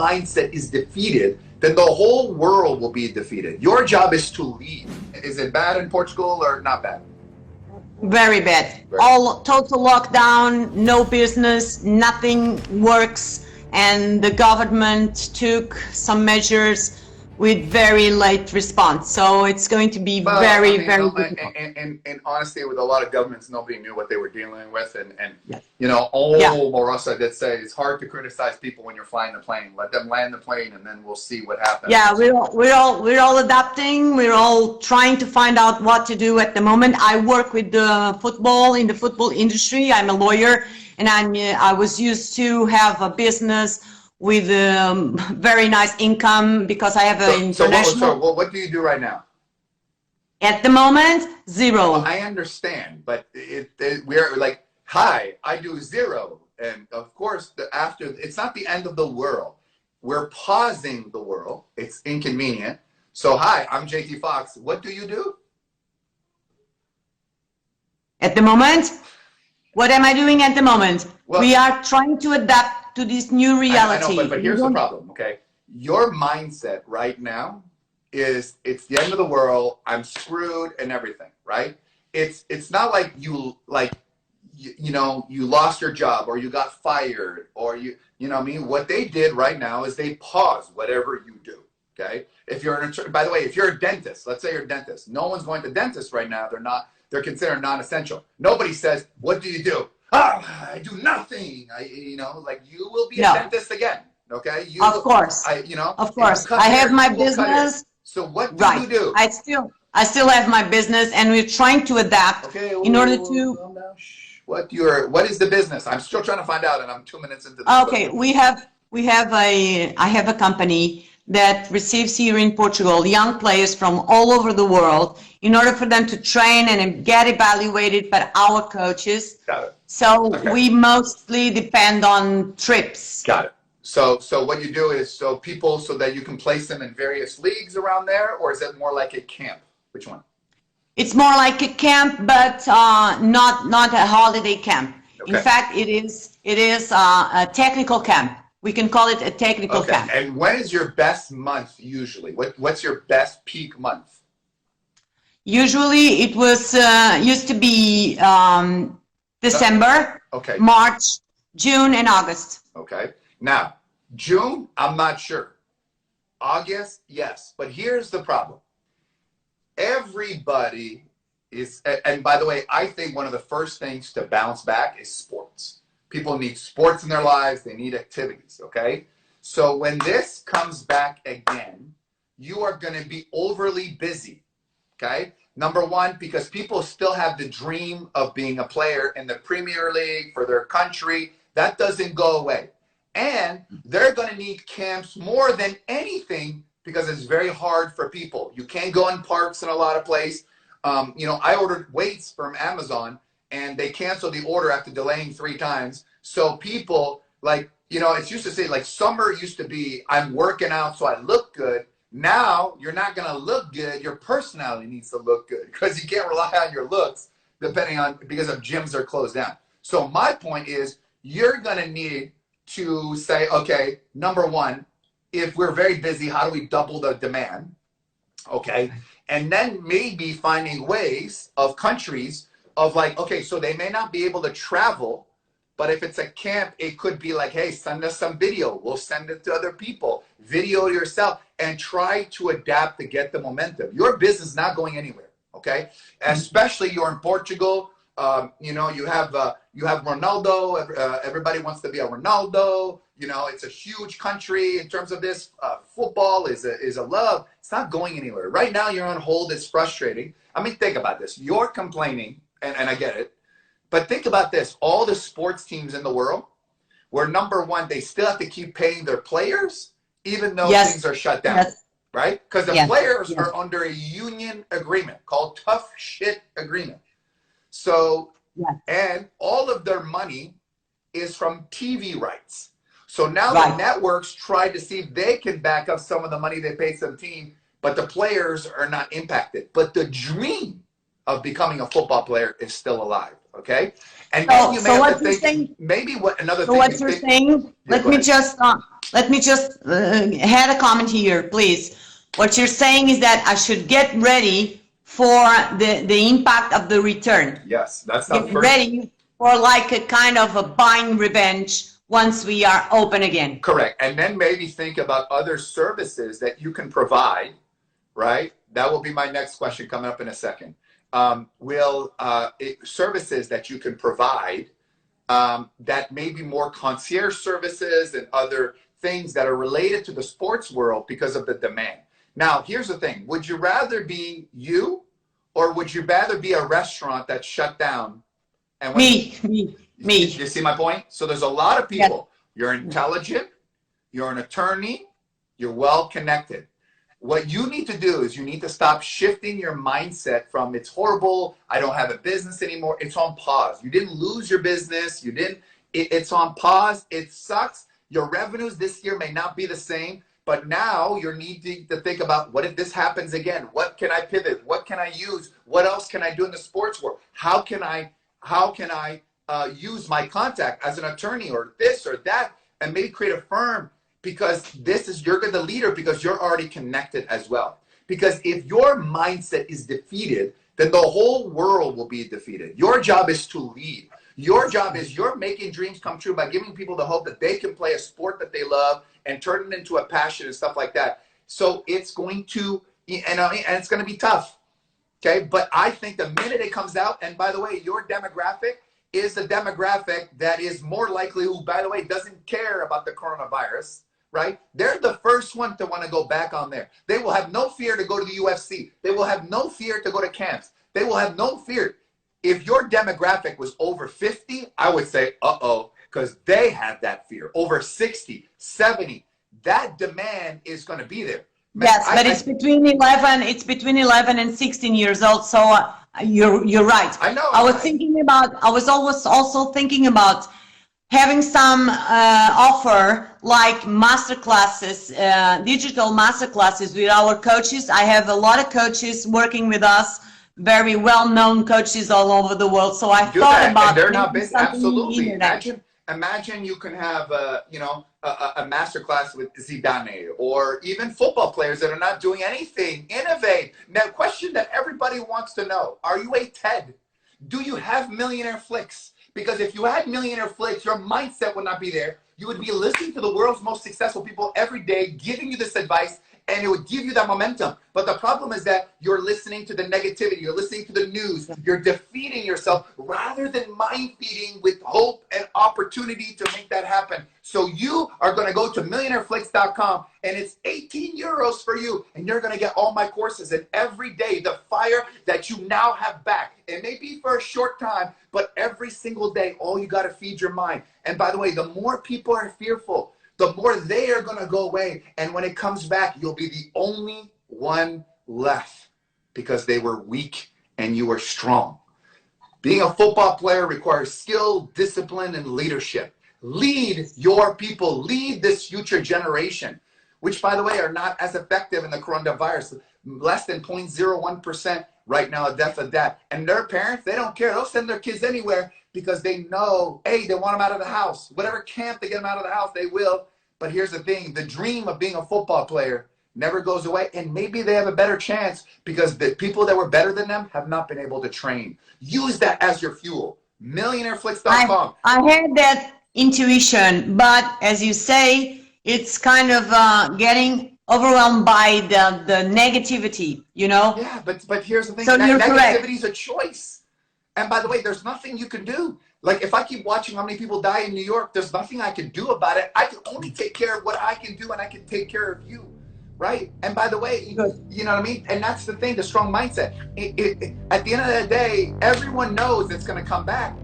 mindset is defeated, then the whole world will be defeated. Your job is to lead. Is it bad in Portugal or not bad? Very bad. Right. All total lockdown, no business, nothing works, and the government took some measures with very late response. So it's going to be very difficult. And honestly, with a lot of governments, nobody knew what they were dealing with. And Yes. you know, Morosa did say it's hard to criticize people when you're flying the plane. Let them land the plane, and then we'll see what happens. Yeah, we're all adapting. We're all trying to find out what to do at the moment. I work with the football in the football industry. I'm a lawyer, and I was used to have a business with very nice income because I have an international. So what do you do right now? At the moment, zero. Well, I understand, but we're like, hi, I do zero, and of course, after it's not the end of the world. We're pausing the world. It's inconvenient. So, hi, I'm JT Foxx. What do you do? At the moment, what am I doing at the moment? Well, we are trying to adapt to this new reality. I know, but here's the problem, okay? Your mindset right now is it's the end of the world, I'm screwed and everything, right? It's not like you lost your job or you got fired or you know what I mean? What they did right now is they pause whatever you do, okay? If you're by the way, if you're a dentist, let's say you're a dentist, no one's going to dentist right now. They're considered non-essential. Nobody says, what do you do? I do nothing. Like you will be a dentist again, okay? Of course. Of course. I have my business. So what do you do? I still have my business, and we're trying to adapt in order to. What is the business? I'm still trying to find out, and I'm 2 minutes into this. Okay, I have a company that receives here in Portugal young players from all over the world in order for them to train and get evaluated by our coaches. Got it. So we mostly depend on trips. Got it. So what you do is so that you can place them in various leagues around there, or is it more like a camp? Which one? It's more like a camp, but not a holiday camp. Okay. In fact, it is a technical camp. We can call it a technical camp. And when is your best month usually? What's your best peak month? Usually it was used to be December, March, June, and August. Okay. Now, June, I'm not sure. August, yes. But here's the problem. Everybody is, and by the way, I think one of the first things to bounce back is sports. People need sports in their lives. They need activities, okay? So when this comes back again, you are going to be overly busy, okay? Number one, because people still have the dream of being a player in the Premier League for their country. That doesn't go away. And they're going to need camps more than anything because it's very hard for people. You can't go in parks in a lot of places. I ordered weights from Amazon, and they canceled the order after delaying 3 times. So people, it's used to say, summer used to be, I'm working out so I look good. Now, you're not going to look good. Your personality needs to look good because you can't rely on your looks because of gyms are closed down. So my point is, you're going to need to say, okay, number one, if we're very busy, how do we double the demand? Okay. And then maybe finding ways of countries of so they may not be able to travel, but if it's a camp, it could be like, hey, send us some video. We'll send it to other people. Video yourself and try to adapt to get the momentum. Your business is not going anywhere, okay? Especially you're in Portugal. You have Ronaldo. Everybody wants to be a Ronaldo. It's a huge country in terms of this. Football is a love. It's not going anywhere. Right now, you're on hold. It's frustrating. I mean, think about this. You're complaining, and I get it. But think about this. All the sports teams in the world were number one. They still have to keep paying their players, even though things are shut down, right? Because the players are under a union agreement called Tough Shit Agreement. So, and all of their money is from TV rights. So now the networks try to see if they can back up some of the money they paid some team, but the players are not impacted. But the dream of becoming a football player is still alive, Okay. And then you may So have what to you're think, saying, maybe another so thing what you you're think. saying, Yeah, let go me ahead. just, add a comment here, please. What you're saying is that I should get ready for the impact of the return. Yes, that's the Get first. ready for like a kind of a buying revenge once we are open again. Correct. And then maybe think about other services that you can provide, right? That will be my next question coming up in a second. Services that you can provide that may be more concierge services and other things that are related to the sports world because of the demand. Now, here's the thing. Would you rather be you, or would you rather be a restaurant that's shut down? And when Me. you see my point? So there's a lot of Yes. people. You're intelligent, you're an attorney, you're well connected. What you need to do is you need to stop shifting your mindset from it's horrible, I don't have a business anymore. It's on pause. You didn't lose your business. It's on pause. It sucks. Your revenues this year may not be the same, but now you're needing to think about, what if this happens again? What can I pivot? What can I use? What else can I do in the sports world? How can I use my contact as an attorney or this or that, and maybe create a firm, because you're the leader because you're already connected as well. Because if your mindset is defeated, then the whole world will be defeated. Your job is to lead. Your job is you're making dreams come true by giving people the hope that they can play a sport that they love and turn it into a passion and stuff like that. So it's going to, and it's going to be tough. Okay. But I think the minute it comes out, and by the way, your demographic is the demographic that is more likely, who, by the way, doesn't care about the coronavirus, right? They're the first one to want to go back on there. They will have no fear to go to the UFC. They will have no fear to go to camps. They will have no fear. If your demographic was over 50, I would say, uh-oh, because they have that fear. Over 60, 70, that demand is going to be there. Yes, but it's between 11 and 16 years old. So you're right. I know. I was always also thinking about having some offer like master classes, digital master classes with our coaches. I have a lot of coaches working with us, very well-known coaches all over the world. So I thought about, and they're not busy. Absolutely. Imagine you can have a master class with Zidane, or even football players that are not doing anything. Innovate. Now, question that everybody wants to know: are you a TED? Do you have MillinaireFlix? Because if you had MillinaireFlix, your mindset would not be there. You would be listening to the world's most successful people every day, giving you this advice, and it would give you that momentum. But the problem is that you're listening to the negativity, you're listening to the news, you're defeating yourself rather than mind feeding with hope and opportunity to make that happen. So you are going to go to MillinaireFlix.com, and it's 18 euros for you, and you're going to get all my courses. And every day, the fire that you now have back, it may be for a short time, but every single day, all you got to feed your mind. And by the way, the more people are fearful, the more they are going to go away. And when it comes back, you'll be the only one left, because they were weak and you were strong. Being a football player requires skill, discipline, and leadership. Lead your people. Lead this future generation, which, by the way, are not as effective in the coronavirus. Less than 0.01% right now, a death of that. And their parents, they don't care. They'll send their kids anywhere because they know, hey, they want them out of the house. Whatever camp they get them out of the house, they will. But here's the thing. The dream of being a football player never goes away. And maybe they have a better chance because the people that were better than them have not been able to train. Use that as your fuel. MillinaireFlix.com. I had that intuition, but as you say, it's kind of getting overwhelmed by the negativity, you know? Yeah, but here's the thing. So you're correct. Negativity is a choice. And by the way, there's nothing you can do. Like, if I keep watching how many people die in New York, there's nothing I can do about it. I can only take care of what I can do, and I can take care of you, right? And by the way, you know what I mean? And that's the thing, the strong mindset. At the end of the day, everyone knows it's going to come back.